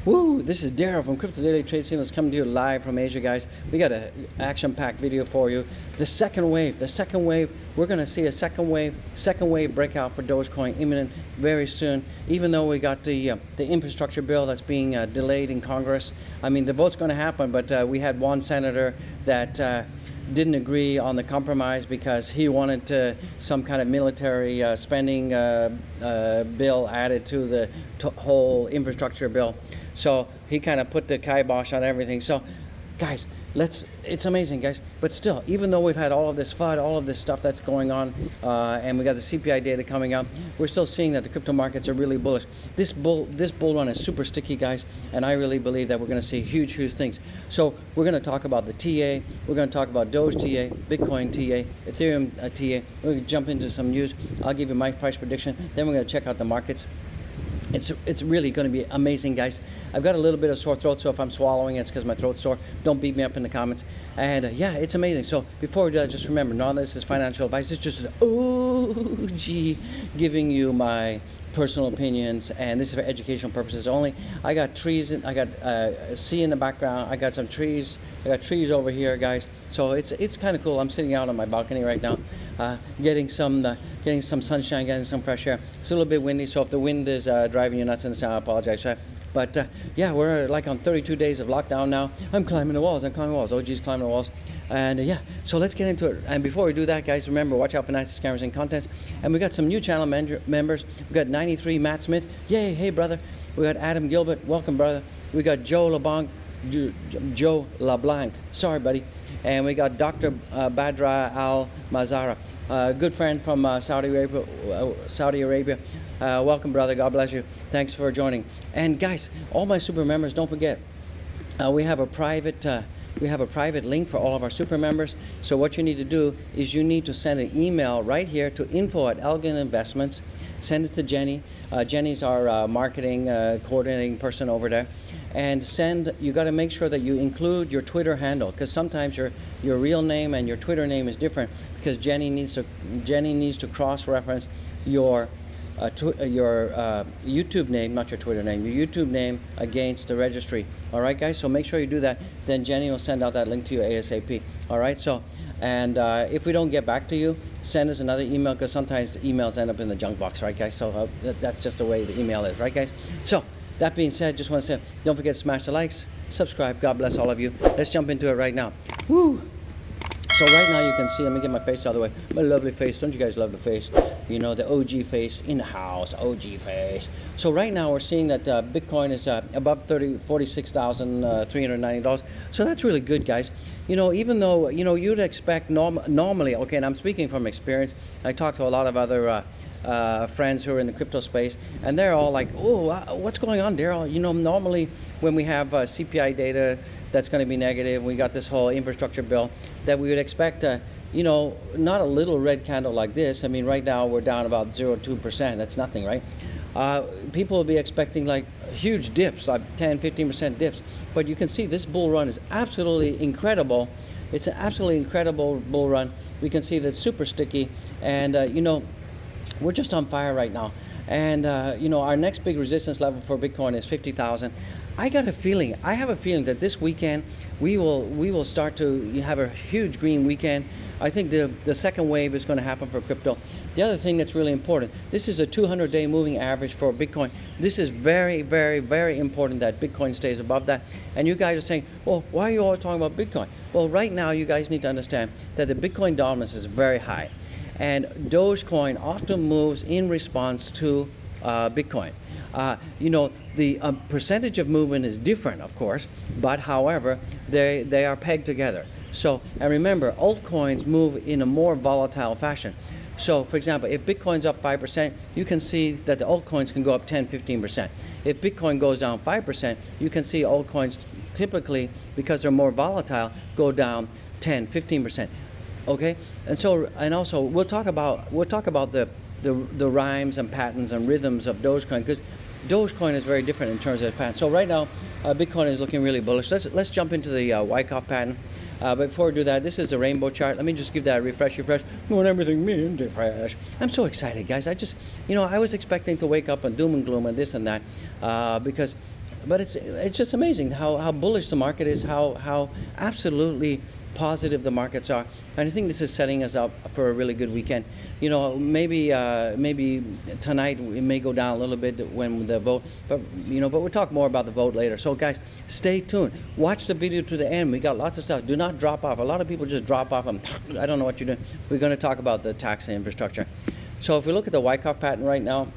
Woo! This is Daryl from Crypto Daily Trade Signals coming to you live from Asia, guys. We got an action-packed video for you. The second wave, we're going to see a second wave breakout for Dogecoin imminent very soon. Even though we got the infrastructure bill that's being delayed in Congress. I mean, the vote's going to happen, but we had one senator that didn't agree on the compromise because he wanted some kind of military spending bill added to the whole infrastructure bill. So he kind of put the kibosh on everything. So guys, it's amazing, guys. But still, even though we've had all of this FUD, all of this stuff that's going on, and we got the CPI data coming out, we're still seeing that the crypto markets are really bullish. This bull run is super sticky, guys, and I really believe that we're going to see huge things. So we're going to talk about the TA, we're going to talk about Doge TA, Bitcoin TA, Ethereum TA. We're going to jump into some news. I'll give you my price prediction. Then we're going to check out the markets. It's really going to be amazing, guys. I've got a little bit of sore throat, so if I'm swallowing, it's because my throat's sore. Don't beat me up in the comments. And yeah, it's amazing. So before we do that, just remember, none of this is financial advice. It's just OG giving you my personal opinions, and this is for educational purposes only. I got trees, I got a sea in the background. I got some trees. I got trees over here, guys. So it's kind of cool. I'm sitting out on my balcony right now, getting some sunshine, getting some fresh air. It's a little bit windy, so if the wind is driving you nuts in the sound, I apologize. But yeah, we're like on 32 days of lockdown now. I'm climbing the walls. OG's climbing the walls. And yeah, so let's get into it. And before we do that, guys, remember, watch out for nasty scammers and contents. And we got some new channel members. We got 93 Matt Smith. Yay, hey, brother. We got Adam Gilbert. Welcome, brother. We got Joe LeBlanc. Sorry, buddy. And we got Dr. Badra Al-Mazara. Good friend from Saudi Arabia. Welcome, brother. God bless you. Thanks for joining. And guys, all my super members, don't forget, we have a private link for all of our super members. So what you need to do is you need to send an email right here to info@Elgin Investments. Send it to Jenny. Jenny's our marketing coordinating person over there. And you got to make sure that you include your Twitter handle, because sometimes your real name and your Twitter name is different, because Jenny needs to cross-reference your YouTube name, not your Twitter name, your YouTube name against the registry. All right, guys, so make sure you do that. Then Jenny will send out that link to you ASAP. All right, so, and if we don't get back to you, send us another email, because sometimes the emails end up in the junk box, right, guys? So that's just the way the email is, right, guys? So that being said, just want to say, don't forget to smash the likes, subscribe. God bless all of you. Let's jump into it right now. Woo! So right now you can see, let me get my face out of the way. My lovely face, don't you guys love the face? You know, the OG face in the house, OG face. So right now we're seeing that Bitcoin is above $46,390. So that's really good, guys. You know, even though, you know, you'd expect normally, okay, and I'm speaking from experience. I talk to a lot of other friends who are in the crypto space, and they're all like, oh, what's going on, Daryl? You know, normally when we have CPI data that's going to be negative, we got this whole infrastructure bill, that we would expect you know, not a little red candle like this. I mean, right now we're down about 0.2%. That's nothing, right? People will be expecting like huge dips, like 10-15% dips. But you can see this bull run is absolutely incredible. It's an absolutely incredible bull run. We can see that it's super sticky, and you know, we're just on fire right now. And you know, our next big resistance level for Bitcoin is 50,000. I have a feeling that this weekend we will start to have a huge green weekend. I think the second wave is going to happen for crypto. The other thing that's really important, this is a 200-day moving average for Bitcoin. This is very, very, very important that Bitcoin stays above that. And you guys are saying, well, why are you always talking about Bitcoin? Well, right now you guys need to understand that the Bitcoin dominance is very high. And Dogecoin often moves in response to Bitcoin. You know, the percentage of movement is different, of course, but however, they are pegged together. So, and remember, altcoins move in a more volatile fashion. So, for example, if Bitcoin's up 5%, you can see that the altcoins can go up 10-15%. If Bitcoin goes down 5%, you can see altcoins typically, because they're more volatile, go down 10-15%. Okay, and so, and also we'll talk about the rhymes and patterns and rhythms of Dogecoin, because Dogecoin is very different in terms of its pattern. So right now, Bitcoin is looking really bullish. Let's jump into the Wyckoff pattern. But before we do that, this is the rainbow chart. Let me just give that a refresh. Want everything mean refresh. I'm so excited, guys. I just, you know, I was expecting to wake up and doom and gloom and this and that, because but it's just amazing how bullish the market is, how absolutely positive the markets are, and I think this is setting us up for a really good weekend. Maybe tonight it may go down a little bit when the vote, but we'll talk more about the vote later. So guys, stay tuned. Watch the video to the end. We got lots of stuff. Do not drop off. A lot of people just drop off and I don't know what you're doing. We're going to talk about the tax and infrastructure. So if we look at the Wyckoff pattern right now,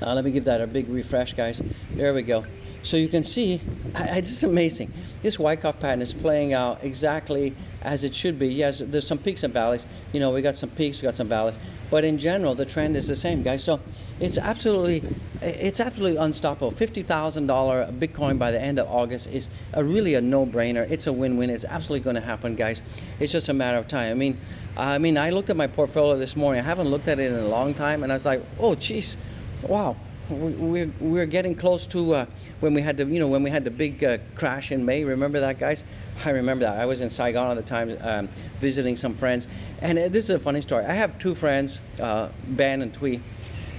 let me give that a big refresh, guys. There we go. So you can see, it's just amazing. This Wyckoff pattern is playing out exactly as it should be. Yes, there's some peaks and valleys. We got some peaks, we got some valleys. But in general, the trend is the same, guys. So it's absolutely unstoppable. $50,000 Bitcoin by the end of August is really a no-brainer. It's a win-win. It's absolutely going to happen, guys. It's just a matter of time. I looked at my portfolio this morning. I haven't looked at it in a long time, and I was like, oh, geez, wow. We're getting close to when we had the big crash in May. Remember that, guys? I remember that. I was in Saigon at the time, visiting some friends, and this is a funny story. I have two friends, Ben and Twee,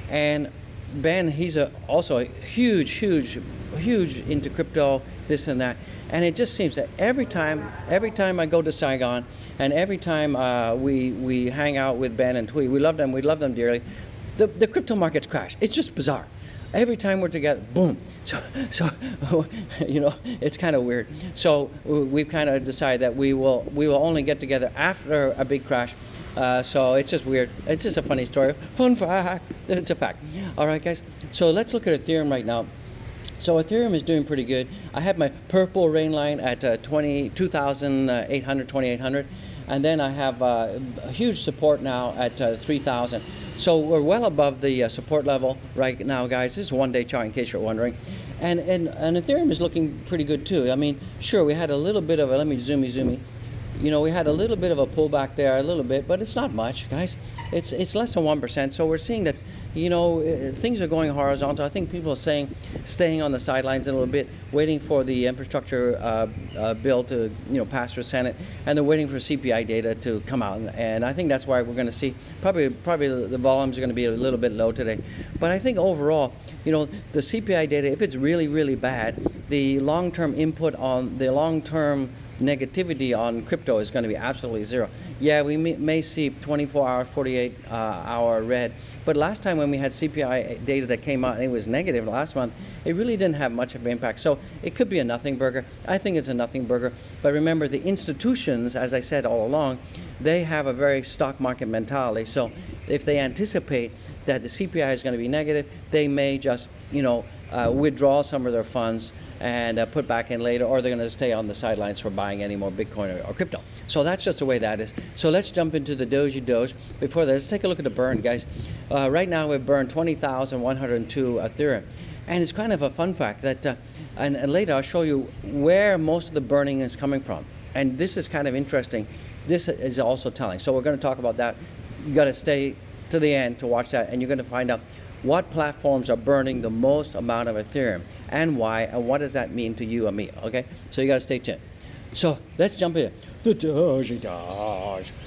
and Ben, he's also a huge into crypto, this and that. And it just seems that every time I go to Saigon, and every time we hang out with Ben and Twee, we love them dearly. The crypto markets crash. It's just bizarre. Every time we're together, boom. So it's kind of weird. So we've kind of decided that we will only get together after a big crash. So it's just weird. It's just a funny story. Fun fact. It's a fact. All right, guys. So let's look at Ethereum right now. So Ethereum is doing pretty good. I have my purple rain line at 2,800, and then I have a huge support now at 3,000. So we're well above the support level right now, guys. This is one-day chart, in case you're wondering. And Ethereum is looking pretty good too. Sure, we had a little bit of a, let me zoomy. We had a little bit of a pullback there, a little bit, but it's not much, guys. It's less than 1%. So we're seeing that, things are going horizontal. I think people are staying on the sidelines a little bit, waiting for the infrastructure bill to pass through Senate, and they're waiting for CPI data to come out. And I think that's why we're going to see probably the volumes are going to be a little bit low today. But I think overall, the CPI data, if it's really, really bad, the long-term input on the long-term negativity on crypto is going to be absolutely zero. Yeah, we may see 24-hour, 48-hour red, but last time when we had CPI data that came out and it was negative last month, it really didn't have much of an impact. So it could be a nothing burger. I think it's a nothing burger. But remember, the institutions, as I said all along, they have a very stock market mentality. So if they anticipate that the CPI is going to be negative, they may just withdraw some of their funds and put back in later, or they're going to stay on the sidelines for buying any more Bitcoin or crypto. So that's just the way that is. So let's jump into the Doge. Before that, let's take a look at the burn, guys. Right now we've burned 20,102 Ethereum. And it's kind of a fun fact that, and later I'll show you where most of the burning is coming from. And this is kind of interesting. This is also telling. So we're going to talk about that. You got to stay to the end to watch that, and you're going to find out what platforms are burning the most amount of Ethereum and why, and what does that mean to you and me, okay? So you got to stay tuned. So let's jump in. The Doge.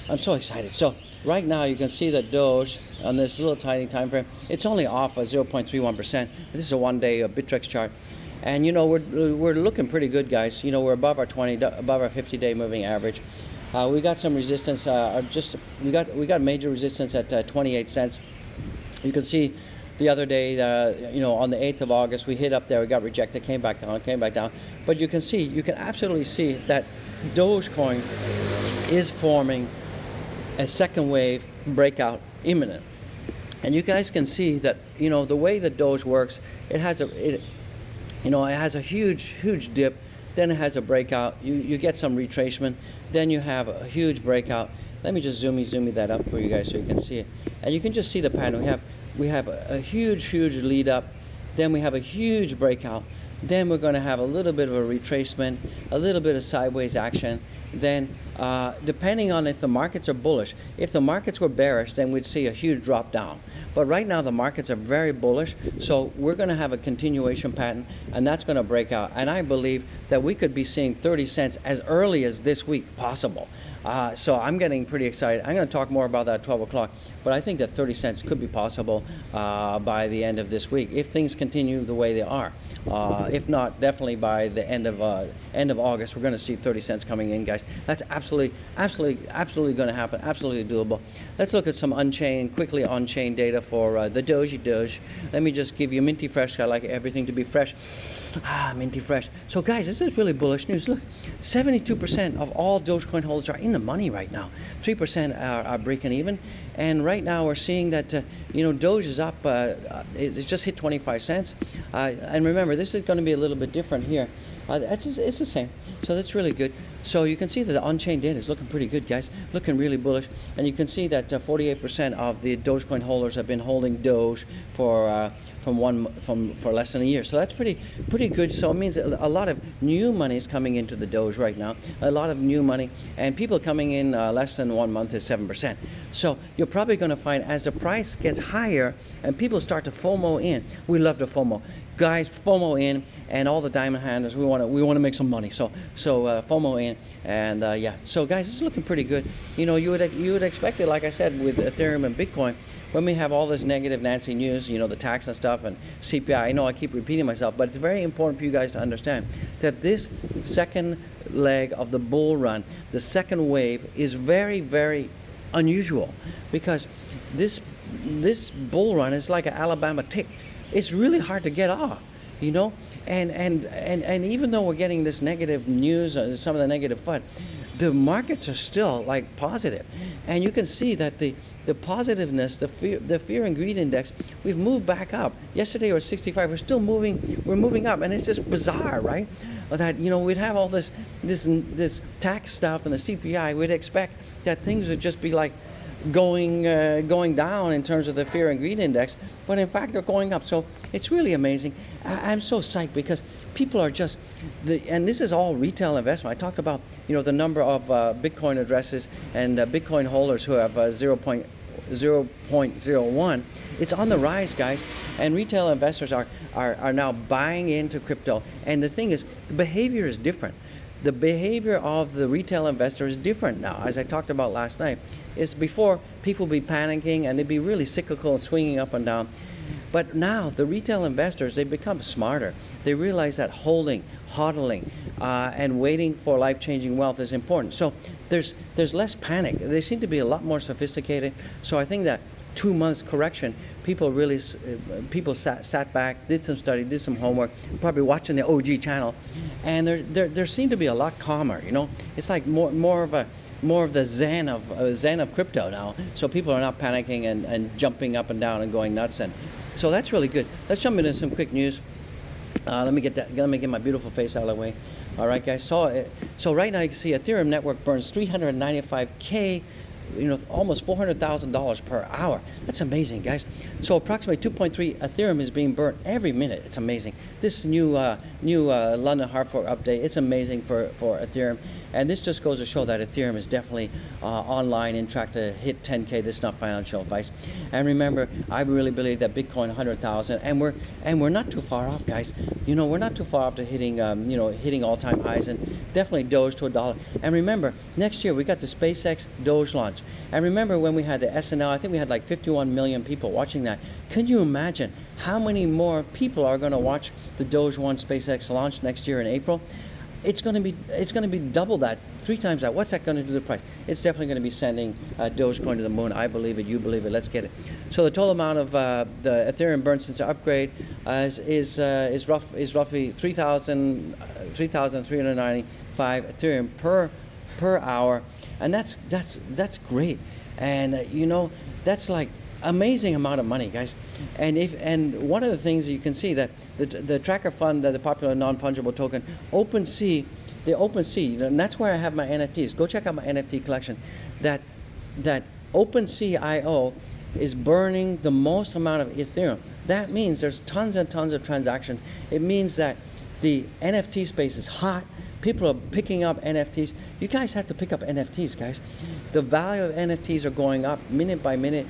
I'm so excited. So right now you can see that Doge on this little tiny time frame, it's only off 0.31%. This is a one-day Bittrex chart. And we're looking pretty good, guys. We're above our 50-day moving average. We got some resistance, we got major resistance at 28 cents. You can see the other day, on the 8th of August, we hit up there, we got rejected, came back down. But you can absolutely see that Dogecoin is forming a second wave breakout imminent. And you guys can see that, the way that Doge works, it has a huge dip, then it has a breakout, you get some retracement, then you have a huge breakout. Let me just zoomy that up for you guys so you can see it. And you can just see the pattern. We have a huge lead up, then we have a huge breakout, then we're going to have a little bit of a retracement, a little bit of sideways action, then depending on if the markets are bullish, if the markets were bearish, then we'd see a huge drop down. But right now the markets are very bullish, so we're going to have a continuation pattern, and that's going to break out. And I believe that we could be seeing 30 cents as early as this week possible. So I'm getting pretty excited. I'm going to talk more about that at 12 o'clock, but I think that 30 cents could be possible by the end of this week if things continue the way they are. If not, definitely by the end of August, we're going to see 30 cents coming in, guys. That's absolutely going to happen. Absolutely doable. Let's look at some quickly on-chain data for the Doge. Let me just give you Minty Fresh. I like everything to be fresh. Minty Fresh. So guys, this is really bullish news. Look, 72% of all Dogecoin holders are in the money right now. 3% are breaking even. And right now we're seeing that, Doge is up. It's just hit 25 cents. And remember, this is going to be a little bit different here. It's the same. So that's really good. So you can see that the on-chain data is looking pretty good, guys. Looking really bullish. And you can see that 48% of the Dogecoin holders have been holding Doge for less than a year. So that's pretty good. So it means a lot of new money is coming into the Doge right now. A lot of new money, and people coming in less than 1 month is 7%. So you're probably going to find as the price gets higher and people start to FOMO in. We love to FOMO. Guys, FOMO in, and all the diamond handlers, we want to make some money. So FOMO in, and yeah. So guys, this is looking pretty good. You would expect it, like I said, with Ethereum and Bitcoin, when we have all this negative Nancy news, the tax and stuff and CPI. I know I keep repeating myself, but it's very important for you guys to understand that this second leg of the bull run, the second wave, is very, very unusual, because this bull run is like an Alabama tick. It's really hard to get off, and even though we're getting this negative news, some of the negative FUD, the markets are still like positive, and you can see that the positiveness, the fear and greed index, we've moved back up. Yesterday was 65. We're moving up, and it's just bizarre, right? That we'd have all this tax stuff and the CPI. We'd expect that things would just be like going down in terms of the fear and greed index, but in fact they're going up. So it's really amazing. I'm so psyched because people are just and this is all retail investment. I talked about the number of Bitcoin addresses and Bitcoin holders who have 0.01. It's on the rise, guys, and retail investors are now buying into crypto. And the thing is, the behavior is different. The behavior of the retail investor is different now. As I talked about last night, is before people be panicking and they'd be really cyclical and swinging up and down. But now the retail investors, they become smarter. They realize that hodling, and waiting for life-changing wealth is important. So there's less panic. They seem to be a lot more sophisticated. So I think that 2 months correction, people sat back, did some study, did some homework, probably watching the OG channel, and there seemed to be a lot calmer. It's like more of the zen of crypto now. So people are not panicking and jumping up and down and going nuts, and so that's really good. Let's jump into some quick news. Let me get my beautiful face out of the way. All right, guys. So right now you can see Ethereum network burns 395K. Almost $400,000 per hour. That's amazing, guys. So approximately 2.3 Ethereum is being burnt every minute. It's amazing. This new London hard fork update, it's amazing for Ethereum. And this just goes to show that Ethereum is definitely online and track to hit 10K. This is not financial advice. And remember, I really believe that Bitcoin 100,000, and we're not too far off, guys. We're not too far off to hitting all-time highs, and definitely Doge to $1. And remember, next year we got the SpaceX Doge launch. And remember when we had the SNL, I think we had like 51 million people watching that. Can you imagine how many more people are going to watch the Doge 1 SpaceX launch next year in April? It's going to be double that, 3 times that. What's that going to do to the price? It's definitely going to be sending Dogecoin to the moon. I believe it. You believe it. Let's get it. So the total amount of the Ethereum burned since the upgrade is roughly 3,395 Ethereum per hour, and that's great. And that's like amazing amount of money, guys. And one of the things that you can see that the tracker fund, the popular non-fungible token, OpenSea, and that's where I have my NFTs. Go check out my NFT collection. That OpenSea.io is burning the most amount of Ethereum. That means there's tons and tons of transactions. It means that The NFT space is hot. People are picking up NFTs. You guys have to pick up NFTs, guys. The value of NFTs are going up minute by minute,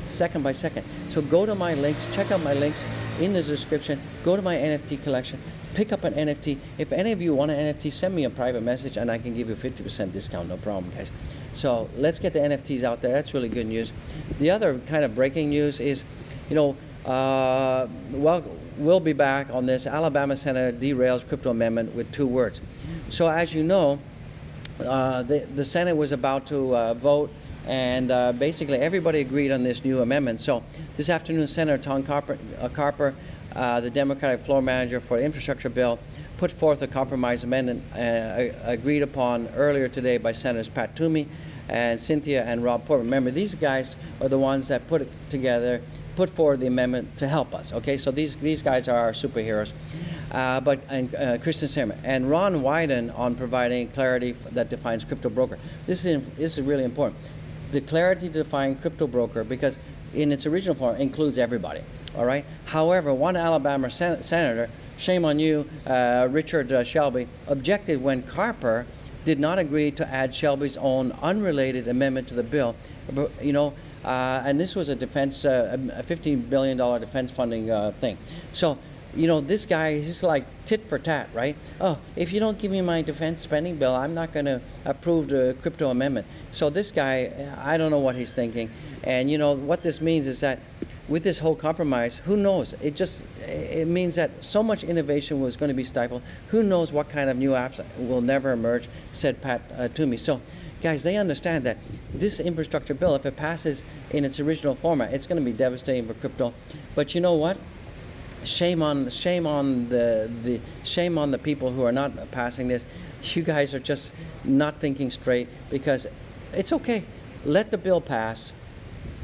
second by second. So go to my links, check out my links in the description, go to my NFT collection, pick up an NFT. If any of you want an NFT, send me a private message and I can give you 50% discount, no problem, guys. So let's get the NFTs out there. That's really good news. The other kind of breaking news is, we'll be back on this. Alabama Senate derails crypto amendment with 2 words. So as you know, the Senate was about to vote, and basically everybody agreed on this new amendment. So this afternoon, Senator Tom Carper, the Democratic floor manager for the infrastructure bill, put forth a compromise amendment agreed upon earlier today by Senators Pat Toomey and Cynthia and Rob Portman. Remember, these guys are the ones that put it together, put forward the amendment to help us. Okay, so these guys are our superheroes. Kristen Sinema and Ron Wyden on providing clarity that defines crypto broker. This is really important. The clarity to define crypto broker, because in its original form includes everybody. All right. However, one Alabama senator, shame on you, Richard Shelby, objected when Carper did not agree to add Shelby's own unrelated amendment to the bill. And this was a defense, a $15 billion defense funding thing. So, this guy, he's like tit for tat, right? Oh, if you don't give me my defense spending bill, I'm not going to approve the crypto amendment. So this guy, I don't know what he's thinking. And what this means is that with this whole compromise, who knows? It means that so much innovation was going to be stifled. Who knows what kind of new apps will never emerge, said Pat Toomey. So, guys, they understand that this infrastructure bill, if it passes in its original format, it's going to be devastating for crypto. But you know what? Shame on the people who are not passing this. You guys are just not thinking straight, because it's okay. Let the bill pass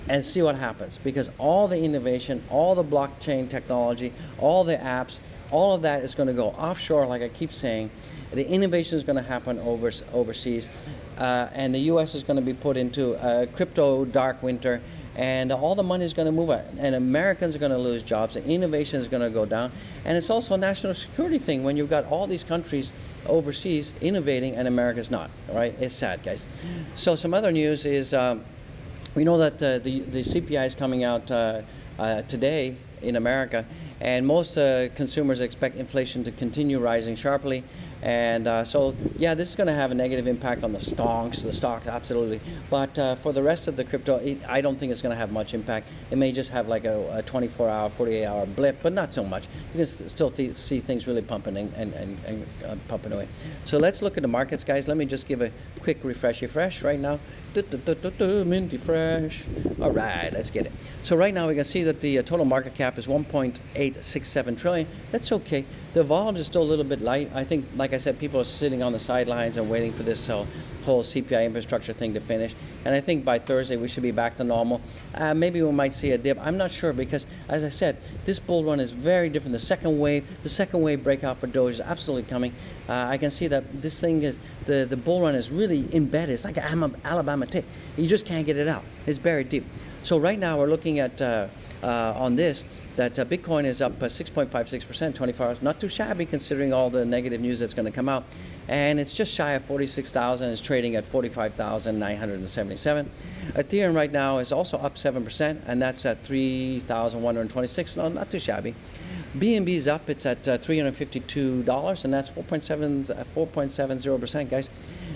and see what happens, because all the innovation, all the blockchain technology, all the apps, all of that is going to go offshore, like I keep saying. The innovation is going to happen overseas, and the U.S. is going to be put into a crypto dark winter, and all the money is going to move out, and Americans are going to lose jobs, and innovation is going to go down. And it's also a national security thing when you've got all these countries overseas innovating and America's not, right? It's sad, guys. So some other news is, we know that the CPI is coming out today in America, and most consumers expect inflation to continue rising sharply. And so, yeah, this is going to have a negative impact on the stocks, absolutely. But for the rest of the crypto, I don't think it's going to have much impact. It may just have like a 24-hour, 48-hour blip, but not so much. You can still see things really pumping and pumping away. So let's look at the markets, guys. Let me just give a quick refresh right now. Minty fresh. All right, let's get it. So right now we can see that the total market cap is 1.867 trillion. That's okay. The volume is still a little bit light. I think, like I said, people are sitting on the sidelines and waiting for this whole CPI infrastructure thing to finish. And I think by Thursday we should be back to normal. Maybe we might see a dip. I'm not sure, because, as I said, this bull run is very different. The second wave breakout for Doge is absolutely coming. I can see that this thing is, the bull run is really embedded. It's like an Alabama tick. You just can't get it out. It's buried deep. So right now we're looking at on this that Bitcoin is up 6.56%, 24 hours. Not too shabby considering all the negative news that's going to come out. And it's just shy of 46,000. It's trading at 45,977. Ethereum right now is also up 7%, and that's at 3,126. No, not too shabby. BNB is up. It's at $352, and that's 4.70%, guys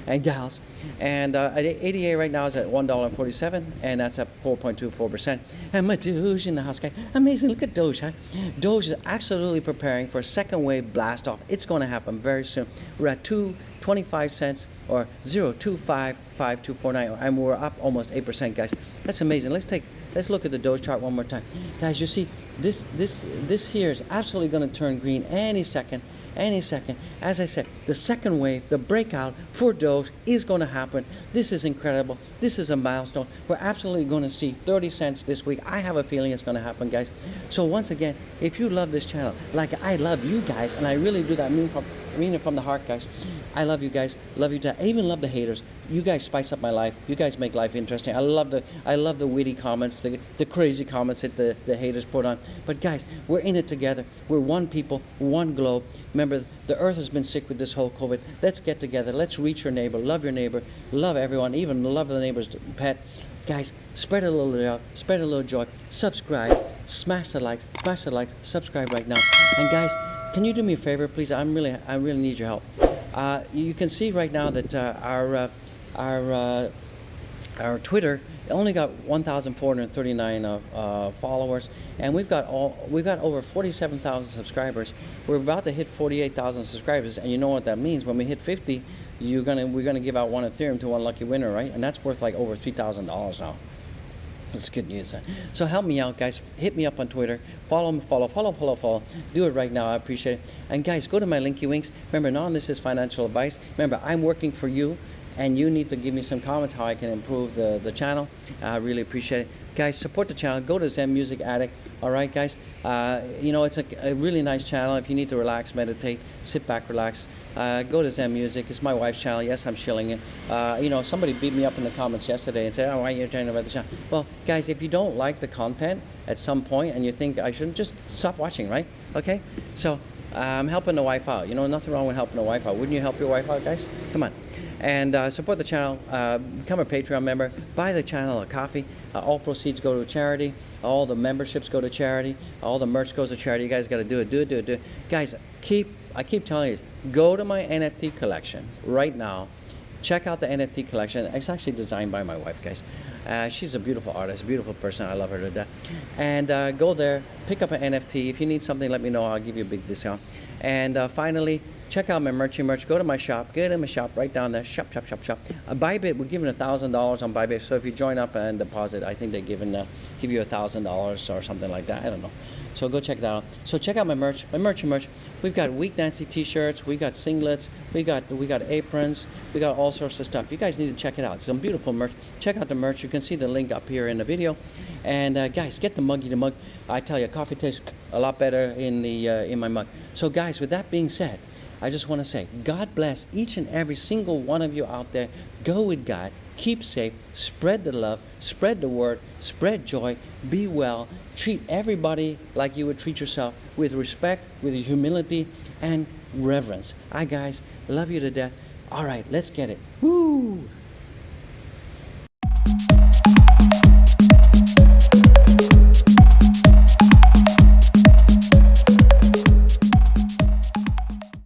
and gals. And ADA right now is at $1.47, and that's up 4.24%. And my Doge in the house, guys. Amazing. Look at Doge, huh? Doge is absolutely preparing for a second wave blast off. It's going to happen very soon. We're at 2.25 cents, or 0.255249, and we're up almost 8%, guys. That's amazing. Let's look at the Doge chart one more time, guys. You see, this here is absolutely going to turn green any second. As I said, the second wave, the breakout for Doge is going to happen. This is incredible. This is a milestone. We're absolutely going to see 30 cents this week. I have a feeling it's going to happen, guys. So once again, if you love this channel, like I love you guys, and I really do that, I mean it from the heart, guys. I love you guys. Love you. I even love the haters. You guys spice up my life. You guys make life interesting. I love the witty comments, the crazy comments that the haters put on. But guys, we're in it together. We're one people, one globe. Remember, Remember, the earth has been sick with this whole COVID. Let's get together. Let's reach your neighbor. Love everyone, even love the neighbor's pet. Guys, spread a little love, spread a little joy. Subscribe, smash the likes, subscribe right now. And guys, can you do me a favor, please? I really need your help. You can see right now that our Twitter only got 1,439 followers, and we've got over 47,000 subscribers. We're about to hit 48,000 subscribers, and you know what that means. When we hit 50, we're gonna give out one Ethereum to one lucky winner, right? And that's worth like over $3,000 now. That's good news. Huh? So help me out, guys. Hit me up on Twitter. Follow me. Follow. Do it right now. I appreciate it. And guys, go to my Linky Winks. Remember, none of this is financial advice. Remember, I'm working for you, and you need to give me some comments how I can improve the channel. I really appreciate it. Guys, support the channel. Go to Zen Music Addict. All right, guys. You know, it's a really nice channel. If you need to relax, meditate, sit back, relax, go to Zen Music. It's my wife's channel. Yes, I'm shilling it. You know, somebody beat me up in the comments yesterday and said, oh, why are you talking about the channel? Well, guys, if you don't like the content at some point and you think I shouldn't, just stop watching, right? Okay? So I'm helping the wife out. You know, nothing wrong with helping the wife out. Wouldn't you help your wife out, guys? Come on. And support the channel, become a Patreon member, buy the channel a coffee. All proceeds go to charity, all the memberships go to charity, all the merch goes to charity. You guys got to do it. Guys, I keep telling you, go to my NFT collection right now. Check out the NFT collection. It's actually designed by my wife, guys. She's a beautiful artist, beautiful person. I love her to death. And go there, pick up an NFT. If you need something, let me know. I'll give you a big discount. And finally, check out my merch. Go to my shop. Get in my shop right down there. Shop. Bybit, we're giving $1,000 on Bybit. So if you join up and deposit, I think they give you $1,000 or something like that. I don't know. So go check that out. So check out my merch. We've got Weak Nancy t-shirts. We got singlets. We got aprons. We got all sorts of stuff. You guys need to check it out. Some beautiful merch. Check out the merch. You can see the link up here in the video. And guys, get the mug. I tell you, coffee tastes a lot better in my mug. So guys, with that being said, I just want to say, God bless each and every single one of you out there. Go with God. Keep safe. Spread the love. Spread the word. Spread joy. Be well. Treat everybody like you would treat yourself, with respect, with humility, and reverence. Guys, love you to death. All right, let's get it. Woo!